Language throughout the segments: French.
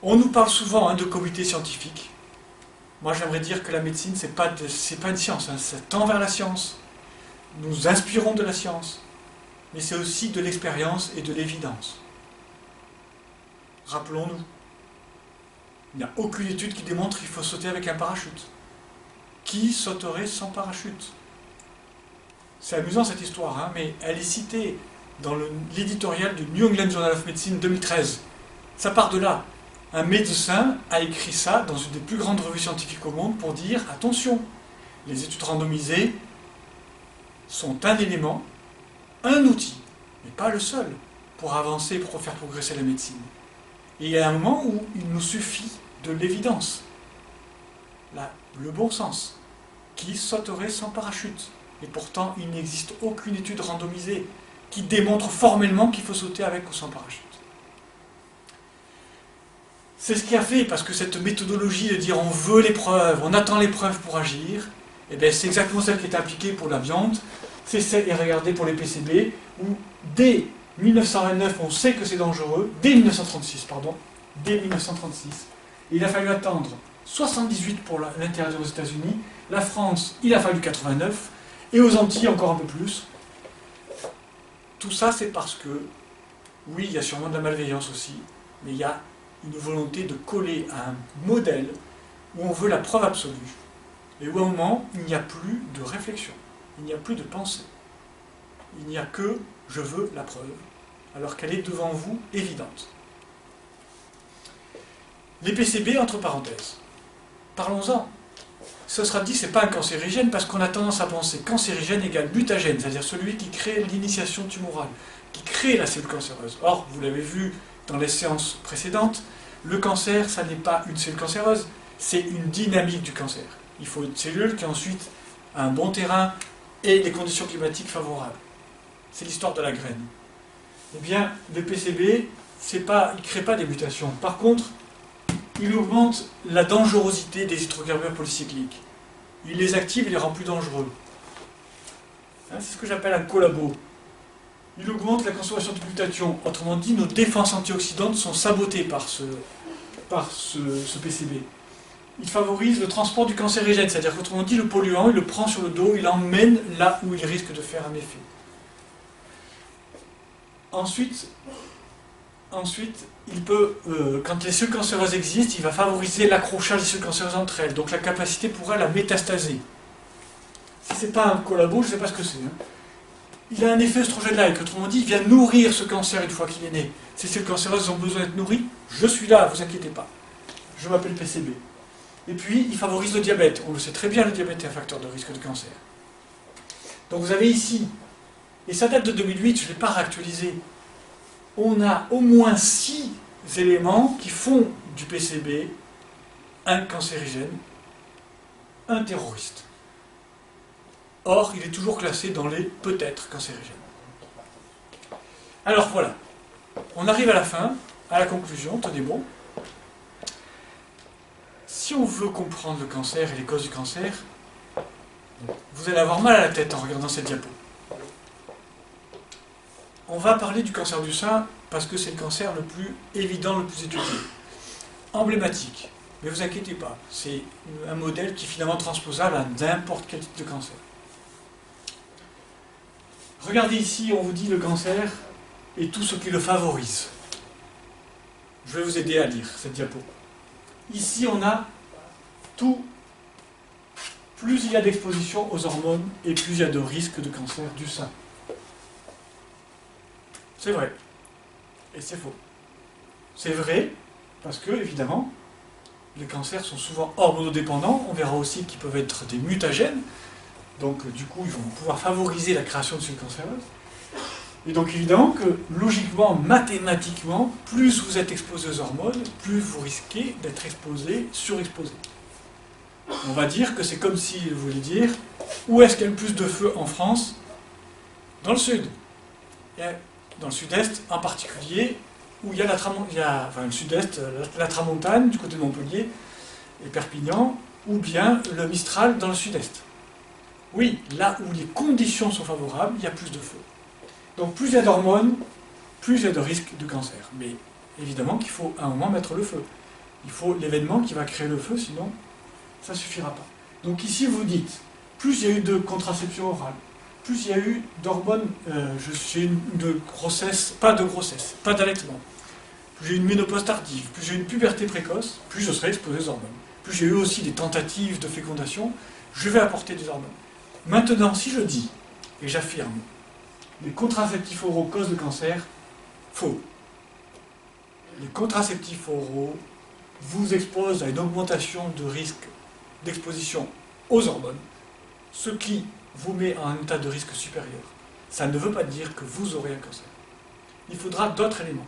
On nous parle souvent de comité scientifique. Moi, j'aimerais dire que la médecine, c'est pas une science, ça tend vers la science. Nous inspirons de la science, mais c'est aussi de l'expérience et de l'évidence. Rappelons-nous, il n'y a aucune étude qui démontre qu'il faut sauter avec un parachute. Qui sauterait sans parachute? C'est amusant cette histoire, mais elle est citée dans l'éditorial du New England Journal of Medicine 2013. Ça part de là. Un médecin a écrit ça dans une des plus grandes revues scientifiques au monde pour dire « Attention, les études randomisées sont un élément, un outil, mais pas le seul, pour avancer, pour faire progresser la médecine. » Et il y a un moment où il nous suffit de l'évidence, le bon sens, qui sauterait sans parachute. Et pourtant, il n'existe aucune étude randomisée qui démontre formellement qu'il faut sauter avec ou sans parachute. C'est ce qui a fait, parce que cette méthodologie de dire on veut les preuves, on attend les preuves pour agir, et bien c'est exactement celle qui est appliquée pour la viande, c'est celle qui est regardée pour les PCB, où dès 1929 on sait que c'est dangereux, dès 1936, il a fallu attendre 78 pour l'interdire aux États-Unis, la France, il a fallu 89, et aux Antilles encore un peu plus. Tout ça c'est parce que, oui, il y a sûrement de la malveillance aussi, mais il y a une volonté de coller à un modèle où on veut la preuve absolue, et où à un moment, il n'y a plus de réflexion, il n'y a plus de pensée. Il n'y a que « je veux la preuve », alors qu'elle est devant vous évidente. Les PCB, entre parenthèses. Parlons-en. Ce sera dit, c'est pas un cancérigène, parce qu'on a tendance à penser cancérigène égale mutagène, c'est-à-dire celui qui crée l'initiation tumorale, qui crée la cellule cancéreuse. Or, vous l'avez vu dans les séances précédentes, le cancer, ça n'est pas une cellule cancéreuse, c'est une dynamique du cancer. Il faut une cellule qui ensuite a un bon terrain et des conditions climatiques favorables. C'est l'histoire de la graine. Eh bien, le PCB, il ne crée pas des mutations. Par contre, il augmente la dangerosité des hydrocarbures polycycliques. Il les active et les rend plus dangereux. C'est ce que j'appelle un collabo. Il augmente la consommation de glutathion. Autrement dit, nos défenses antioxydantes sont sabotées par ce PCB. Il favorise le transport du cancérigène, c'est-à-dire qu'autrement dit, le polluant, il le prend sur le dos, il l'emmène là où il risque de faire un effet. Ensuite, il peut, quand les cellules cancéreuses existent, il va favoriser l'accrochage des cellules cancéreuses entre elles, donc la capacité pour elles à métastaser. Si ce n'est pas un collabo, je ne sais pas ce que c'est. Il a un effet œstrogène-like, autrement dit, il vient nourrir ce cancer une fois qu'il est né. Ces cellules cancéreuses ont besoin d'être nourries, je suis là, vous inquiétez pas. Je m'appelle PCB. Et puis, il favorise le diabète. On le sait très bien, le diabète est un facteur de risque de cancer. Donc vous avez ici, et ça date de 2008, je ne l'ai pas réactualisé, on a au moins 6 éléments qui font du PCB un cancérigène, un terroriste. Or, il est toujours classé dans les peut-être cancérigènes. Alors voilà, on arrive à la fin, à la conclusion, tenez bon. Si on veut comprendre le cancer et les causes du cancer, vous allez avoir mal à la tête en regardant cette diapo. On va parler du cancer du sein parce que c'est le cancer le plus évident, le plus étudié. Emblématique. Mais vous inquiétez pas, c'est un modèle qui est finalement transposable à n'importe quel type de cancer. Regardez ici, on vous dit le cancer et tout ce qui le favorise. Je vais vous aider à lire cette diapo. Ici, on a tout. Plus il y a d'exposition aux hormones, et plus il y a de risque de cancer du sein. C'est vrai. Et c'est faux. C'est vrai, parce que, évidemment, les cancers sont souvent hormonodépendants. On verra aussi qu'ils peuvent être des mutagènes. Donc, du coup, ils vont pouvoir favoriser la création de cellules cancéreuses. Et donc, évidemment que, logiquement, mathématiquement, plus vous êtes exposé aux hormones, plus vous risquez d'être exposé, surexposé. On va dire que c'est comme si, vous voulez dire, où est-ce qu'il y a le plus de feu en France? Dans le sud. Et dans le sud-est, en particulier, où il y a le sud-est, la Tramontane, du côté de Montpellier, et Perpignan, ou bien le Mistral dans le sud-est. Oui, là où les conditions sont favorables, il y a plus de feu. Donc plus il y a d'hormones, plus il y a de risque de cancer. Mais évidemment qu'il faut à un moment mettre le feu. Il faut l'événement qui va créer le feu, sinon ça ne suffira pas. Donc ici vous dites, plus il y a eu de contraception orale, plus il y a eu d'hormones, j'ai une grossesse, pas d'allaitement, plus j'ai eu une ménopause tardive, plus j'ai eu une puberté précoce, plus je serai exposé aux hormones. Plus j'ai eu aussi des tentatives de fécondation, je vais apporter des hormones. Maintenant, si je dis, et j'affirme, les contraceptifs oraux causent le cancer, faux. Les contraceptifs oraux vous exposent à une augmentation de risque d'exposition aux hormones, ce qui vous met à un état de risque supérieur. Ça ne veut pas dire que vous aurez un cancer. Il faudra d'autres éléments.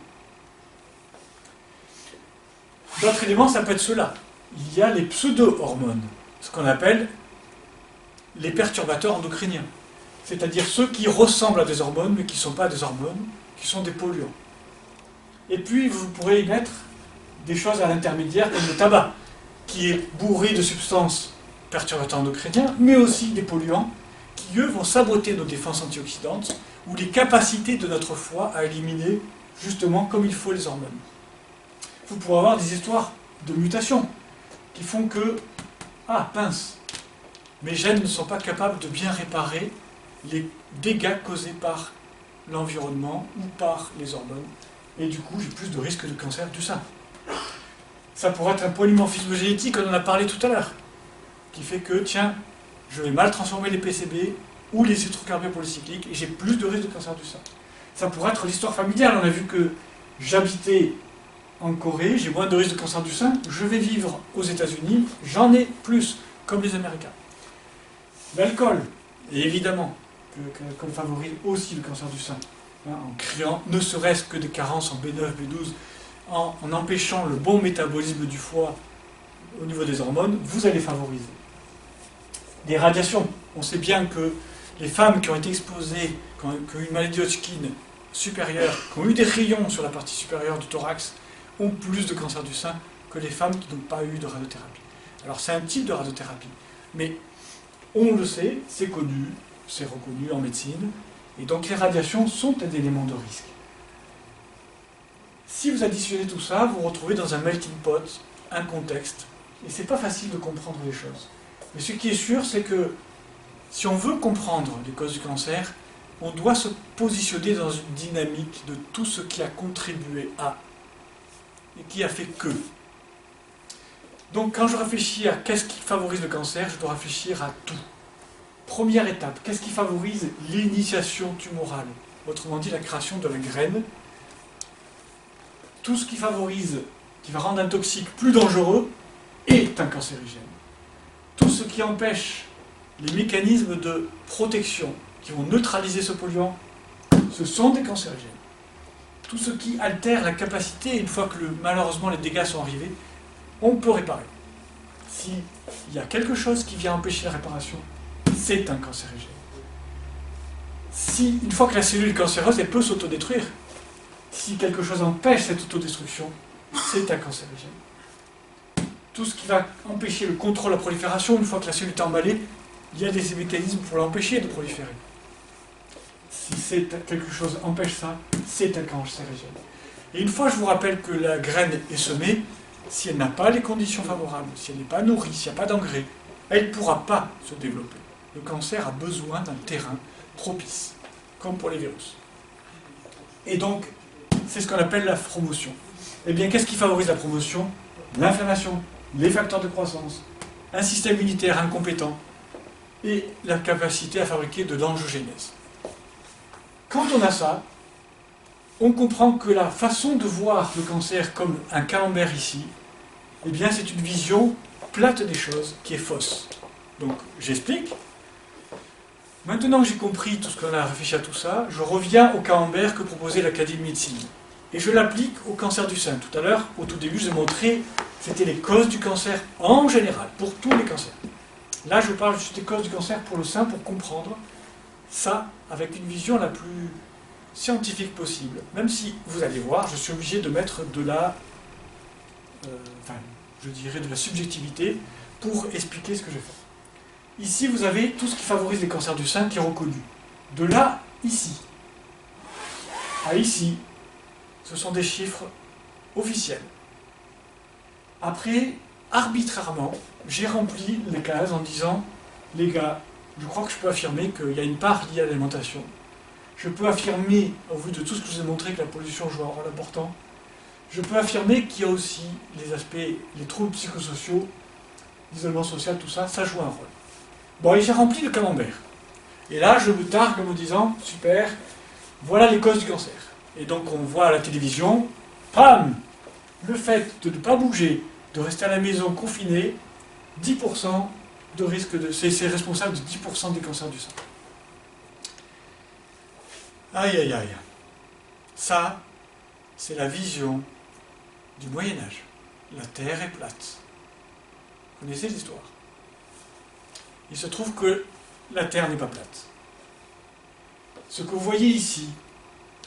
D'autres éléments, ça peut être cela. Il y a les pseudo-hormones, ce qu'on appelle les perturbateurs endocriniens. C'est-à-dire ceux qui ressemblent à des hormones, mais qui ne sont pas des hormones, qui sont des polluants. Et puis, vous pourrez y mettre des choses à l'intermédiaire, comme le tabac, qui est bourré de substances perturbateurs endocriniens, mais aussi des polluants, qui, eux, vont saboter nos défenses antioxydantes, ou les capacités de notre foie à éliminer, justement, comme il faut, les hormones. Vous pourrez avoir des histoires de mutations, qui font que, ah, pince, mes gènes ne sont pas capables de bien réparer les dégâts causés par l'environnement ou par les hormones, et du coup j'ai plus de risque de cancer du sein. Ça pourrait être un polymorphisme génétique, on en a parlé tout à l'heure, qui fait que, tiens, je vais mal transformer les PCB ou les hydrocarbures polycycliques et j'ai plus de risque de cancer du sein. Ça pourrait être l'histoire familiale, on a vu que j'habitais en Corée, j'ai moins de risque de cancer du sein, je vais vivre aux États-Unis, j'en ai plus, comme les Américains. L'alcool, et évidemment, que l'alcool favorise aussi le cancer du sein, hein, en créant ne serait-ce que des carences en B9, B12, en empêchant le bon métabolisme du foie au niveau des hormones, vous allez favoriser. Des radiations, on sait bien que les femmes qui ont été exposées, qui ont eu une maladie Hodgkin supérieure, qui ont eu des rayons sur la partie supérieure du thorax, ont plus de cancer du sein que les femmes qui n'ont pas eu de radiothérapie. Alors c'est un type de radiothérapie, mais on le sait, c'est connu, c'est reconnu en médecine, et donc les radiations sont un élément de risque. Si vous additionnez tout ça, vous vous retrouvez dans un melting pot, un contexte, et c'est pas facile de comprendre les choses. Mais ce qui est sûr, c'est que si on veut comprendre les causes du cancer, on doit se positionner dans une dynamique de tout ce qui a contribué à, et qui a fait que. Donc quand je réfléchis à qu'est-ce qui favorise le cancer, je dois réfléchir à tout. Première étape, qu'est-ce qui favorise l'initiation tumorale? Autrement dit, la création de la graine. Tout ce qui favorise, qui va rendre un toxique plus dangereux, est un cancérigène. Tout ce qui empêche les mécanismes de protection qui vont neutraliser ce polluant, ce sont des cancérigènes. Tout ce qui altère la capacité, une fois que malheureusement les dégâts sont arrivés, on peut réparer. S'il y a quelque chose qui vient empêcher la réparation, c'est un cancérigène. Si, une fois que la cellule est cancéreuse, elle peut s'autodétruire. Si quelque chose empêche cette autodestruction, c'est un cancérigène. Tout ce qui va empêcher le contrôle de la prolifération, une fois que la cellule est emballée, il y a des mécanismes pour l'empêcher de proliférer. Si quelque chose empêche ça, c'est un cancérigène. Et une fois, je vous rappelle que la graine est semée, si elle n'a pas les conditions favorables, si elle n'est pas nourrie, s'il n'y a pas d'engrais, elle ne pourra pas se développer. Le cancer a besoin d'un terrain propice, comme pour les virus. Et donc, c'est ce qu'on appelle la promotion. Eh bien, qu'est-ce qui favorise la promotion? L'inflammation, les facteurs de croissance, un système immunitaire incompétent et la capacité à fabriquer de l'angiogénèse. Quand on a ça, on comprend que la façon de voir le cancer comme un camembert ici, eh bien, c'est une vision plate des choses qui est fausse. Donc, j'explique. Maintenant que j'ai compris tout ce qu'on a réfléchi à tout ça, je reviens au camembert que proposait l'Académie de médecine. Et je l'applique au cancer du sein. Tout à l'heure, au tout début, je vous ai montré c'était les causes du cancer en général, pour tous les cancers. Là, je parle juste des causes du cancer pour le sein, pour comprendre ça avec une vision la plus scientifique possible. Même si, vous allez voir, je suis obligé de mettre de la, je dirais de la subjectivité pour expliquer ce que je fais. Ici, vous avez tout ce qui favorise les cancers du sein qui est reconnu. De là, ici, à ici, ce sont des chiffres officiels. Après, arbitrairement, j'ai rempli les cases en disant, les gars, je crois que je peux affirmer qu'il y a une part liée à l'alimentation. Je peux affirmer, au vu de tout ce que je vous ai montré, que la pollution joue un rôle important. Je peux affirmer qu'il y a aussi les aspects, les troubles psychosociaux, l'isolement social, tout ça, ça joue un rôle. Bon, et j'ai rempli le camembert. Et là, je me targue en me disant, super, voilà les causes du cancer. Et donc on voit à la télévision, pam, le fait de ne pas bouger, de rester à la maison confiné, 10% de risque de... C'est responsable de 10% des cancers du sein. Aïe, aïe, aïe. Ça, c'est la vision du Moyen-Âge. La Terre est plate. Vous connaissez l'histoire? Il se trouve que la Terre n'est pas plate. Ce que vous voyez ici,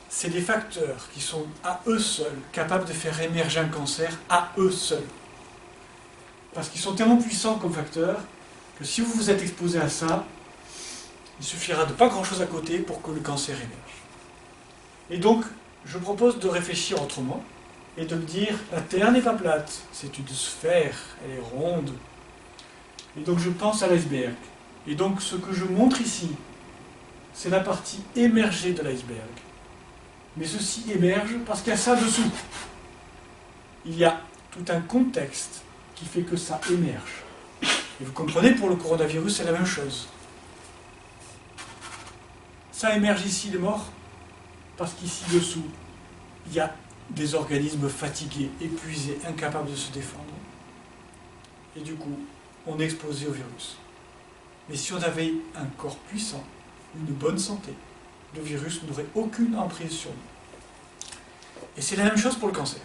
c'est des facteurs qui sont à eux seuls capables de faire émerger un cancer à eux seuls. Parce qu'ils sont tellement puissants comme facteurs que si vous vous êtes exposé à ça, il suffira de pas grand-chose à côté pour que le cancer émerge. Et donc, je propose de réfléchir autrement et de me dire, la Terre n'est pas plate, c'est une sphère, elle est ronde. Et donc je pense à l'iceberg. Et donc ce que je montre ici, c'est la partie émergée de l'iceberg. Mais ceci émerge parce qu'il y a ça dessous. Il y a tout un contexte qui fait que ça émerge. Et vous comprenez, pour le coronavirus, c'est la même chose. Ça émerge ici, les morts, parce qu'ici dessous, il y a des organismes fatigués, épuisés, incapables de se défendre. Et du coup, on est exposé au virus. Mais si on avait un corps puissant, une bonne santé, le virus n'aurait aucune emprise sur nous. Et c'est la même chose pour le cancer.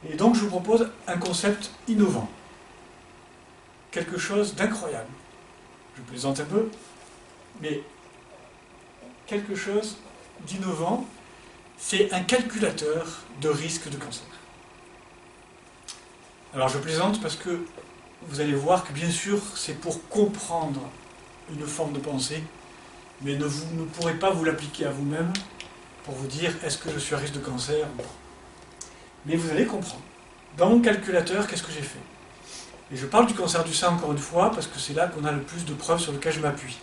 Et donc je vous propose un concept innovant. Quelque chose d'incroyable. Je plaisante un peu, mais quelque chose d'innovant, c'est un calculateur de risque de cancer. Alors je plaisante parce que vous allez voir que bien sûr c'est pour comprendre une forme de pensée, mais vous ne pourrez pas vous l'appliquer à vous-même pour vous dire est-ce que je suis à risque de cancer ou pas. Mais vous allez comprendre. Dans mon calculateur, qu'est-ce que j'ai fait? Et je parle du cancer du sein encore une fois parce que c'est là qu'on a le plus de preuves sur lesquelles je m'appuie.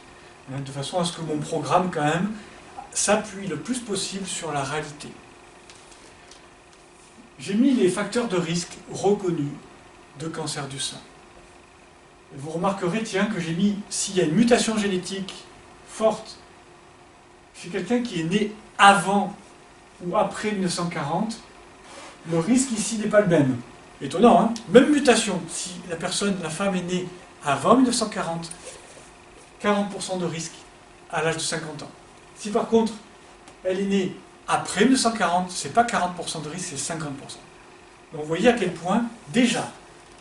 De façon à ce que mon programme quand même s'appuie le plus possible sur la réalité. J'ai mis les facteurs de risque reconnus de cancer du sein. Et vous remarquerez, tiens, que j'ai mis, s'il y a une mutation génétique forte chez quelqu'un qui est né avant ou après 1940, le risque ici n'est pas le même. Étonnant, hein? Même mutation, si la femme est née avant 1940, 40% de risque à l'âge de 50 ans. Si par contre, elle est née après 1940, c'est pas 40% de risque, c'est 50%. Donc vous voyez à quel point, déjà,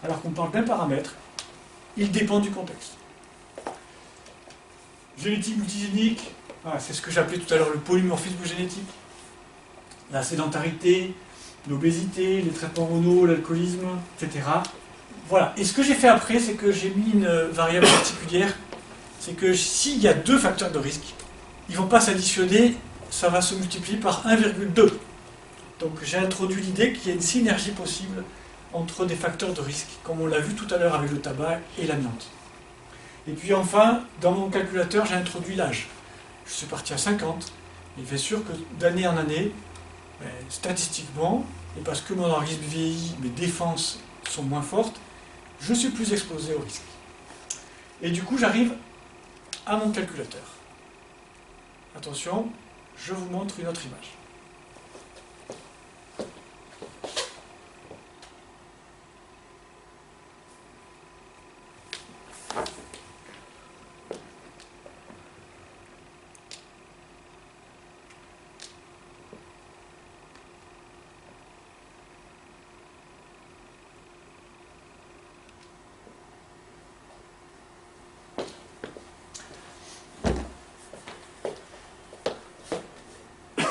alors qu'on parle d'un paramètre, il dépend du contexte. Génétique multigénique, voilà, c'est ce que j'appelais tout à l'heure le polymorphisme génétique. La sédentarité, l'obésité, les traitements hormonaux, l'alcoolisme, etc. Voilà. Et ce que j'ai fait après, c'est que j'ai mis une variable particulière, c'est que s'il y a deux facteurs de risque, ils ne vont pas s'additionner, ça va se multiplier par 1,2. Donc j'ai introduit l'idée qu'il y a une synergie possible entre des facteurs de risque, comme on l'a vu tout à l'heure avec le tabac et l'amiante. Et puis enfin, dans mon calculateur, j'ai introduit l'âge. Je suis parti à 50, et il fait sûr que d'année en année, statistiquement, et parce que mon organisme vieillit, mes défenses sont moins fortes, je suis plus exposé au risque. Et du coup, j'arrive à mon calculateur. Attention, je vous montre une autre image.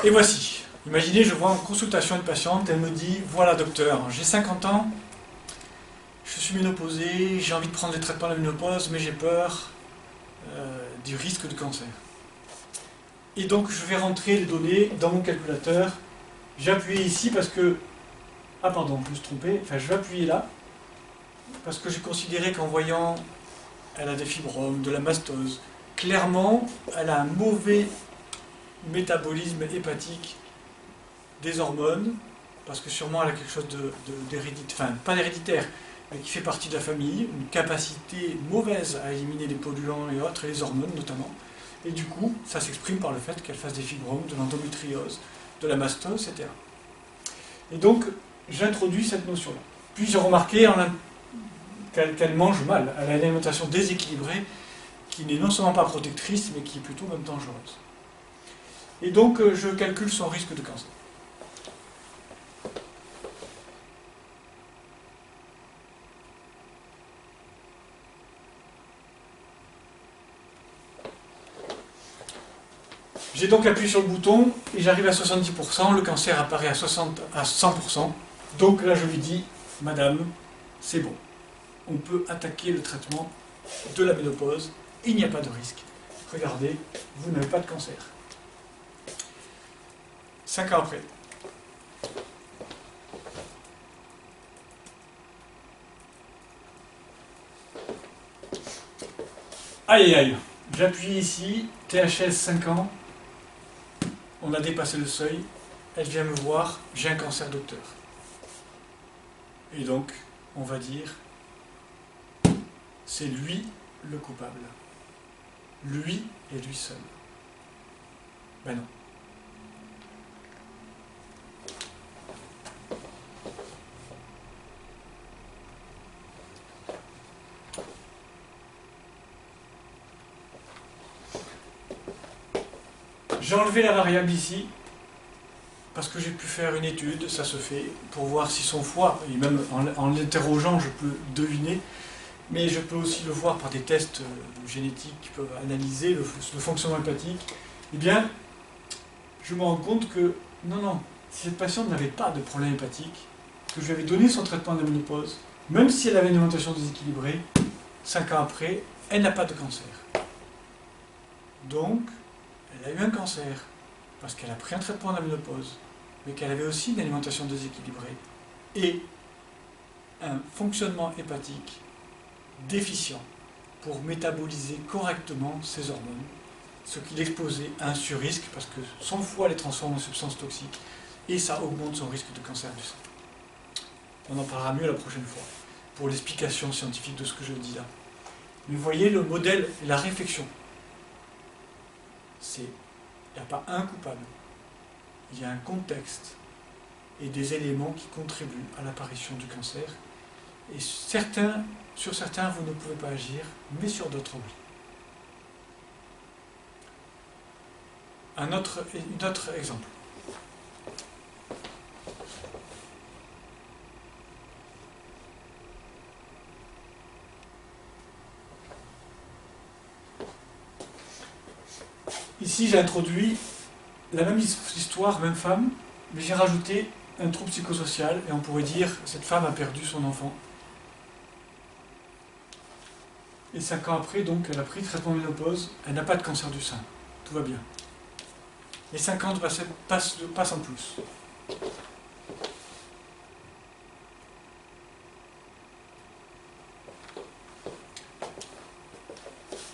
Et voici. Imaginez, je vois en consultation une patiente, elle me dit, voilà docteur, j'ai 50 ans, je suis ménopausée, j'ai envie de prendre des traitements de la ménopause, mais j'ai peur du risque de cancer. Et donc je vais rentrer les données dans mon calculateur. J'ai appuyé ici parce que, Ah pardon, je me suis trompé, enfin je vais appuyer là, parce que j'ai considéré qu'en voyant, elle a des fibromes, de la mastose, clairement, elle a un mauvais métabolisme hépatique des hormones, parce que sûrement elle a quelque chose d'héréditaire, enfin pas d'héréditaire, mais qui fait partie de la famille, une capacité mauvaise à éliminer les polluants et autres, et les hormones notamment. Et du coup, ça s'exprime par le fait qu'elle fasse des fibromes, de l'endométriose, de la mastose, etc. Et donc, j'introduis cette notion-là. Puis j'ai remarqué qu'elle mange mal. Elle a une alimentation déséquilibrée qui n'est non seulement pas protectrice, mais qui est plutôt même dangereuse. Et donc, je calcule son risque de cancer. J'ai donc appuyé sur le bouton et j'arrive à 70%, le cancer apparaît à 100%. Donc là, je lui dis, madame, c'est bon. On peut attaquer le traitement de la ménopause. Il n'y a pas de risque. Regardez, vous n'avez pas de cancer. 5 ans après. Aïe aïe, j'appuie ici, THS 5 ans. On a dépassé le seuil, elle vient me voir, j'ai un cancer docteur. Et donc, on va dire, c'est lui le coupable. Lui et lui seul. Ben non. J'ai enlevé la variable ici, parce que j'ai pu faire une étude, ça se fait, pour voir si son foie, et même en l'interrogeant, je peux deviner, mais je peux aussi le voir par des tests génétiques qui peuvent analyser le fonctionnement hépatique. Eh bien, je me rends compte que, non, si cette patiente n'avait pas de problème hépatique, que je lui avais donné son traitement de la ménopause, même si elle avait une alimentation déséquilibrée, 5 ans après, elle n'a pas de cancer. Donc, elle a eu un cancer, parce qu'elle a pris un traitement de la ménopause, mais qu'elle avait aussi une alimentation déséquilibrée et un fonctionnement hépatique déficient pour métaboliser correctement ses hormones, ce qui l'exposait à un surrisque parce que son foie les transforme en substances toxiques et ça augmente son risque de cancer du sein. On en parlera mieux la prochaine fois pour l'explication scientifique de ce que je dis là. Mais vous voyez le modèle et la réflexion. Il n'y a pas un coupable. Il y a un contexte et des éléments qui contribuent à l'apparition du cancer. Et sur certains, vous ne pouvez pas agir, mais sur d'autres, oui. Un autre exemple. Ici, j'ai introduit la même histoire, même femme, mais j'ai rajouté un trouble psychosocial, et on pourrait dire que cette femme a perdu son enfant. Et 5 ans après, donc, elle a pris le traitement ménopause, elle n'a pas de cancer du sein. Tout va bien. Les 5 ans passent en plus.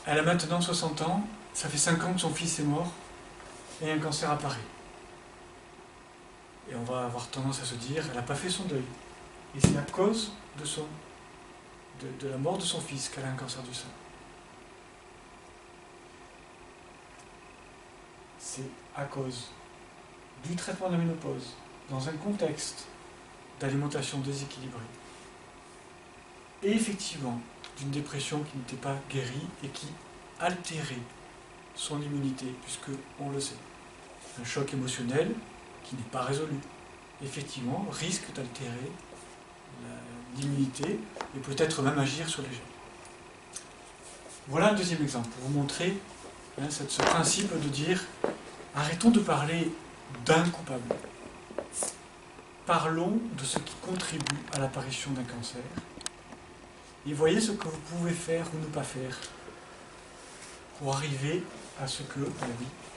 Elle a maintenant 60 ans, ça fait 5 ans que son fils est mort, et un cancer apparaît. Et on va avoir tendance à se dire, elle n'a pas fait son deuil. Et c'est à cause de la mort de son fils qu'elle a un cancer du sein. C'est à cause du traitement de la ménopause, dans un contexte d'alimentation déséquilibrée, et effectivement d'une dépression qui n'était pas guérie et qui altérait son immunité, puisque, on le sait, un choc émotionnel qui n'est pas résolu, effectivement, risque d'altérer l'immunité et peut-être même agir sur les gènes. Voilà un deuxième exemple, pour vous montrer ce principe de dire arrêtons de parler d'un coupable. Parlons de ce qui contribue à l'apparition d'un cancer. Et voyez ce que vous pouvez faire ou ne pas faire pour arriver à ce que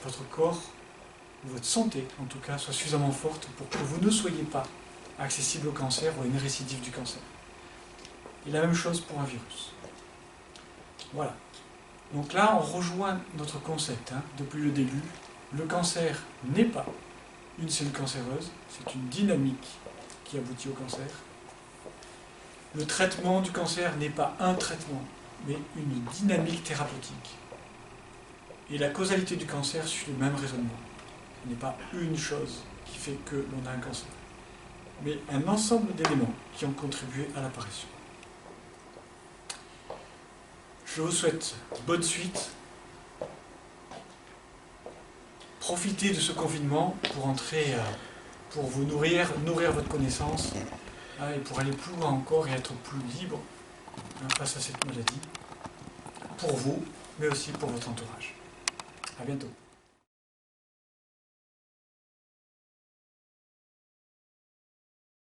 votre corps, ou votre santé en tout cas, soit suffisamment forte pour que vous ne soyez pas accessible au cancer ou à une récidive du cancer. Et la même chose pour un virus. Voilà. Donc là, on rejoint notre concept depuis le début. Le cancer n'est pas une cellule cancéreuse, c'est une dynamique qui aboutit au cancer. Le traitement du cancer n'est pas un traitement, mais une dynamique thérapeutique. Et la causalité du cancer suit le même raisonnement. Ce n'est pas une chose qui fait que l'on a un cancer, mais un ensemble d'éléments qui ont contribué à l'apparition. Je vous souhaite bonne suite. Profitez de ce confinement pour pour vous nourrir votre connaissance, et pour aller plus loin encore et être plus libre face à cette maladie, pour vous, mais aussi pour votre entourage. À bientôt.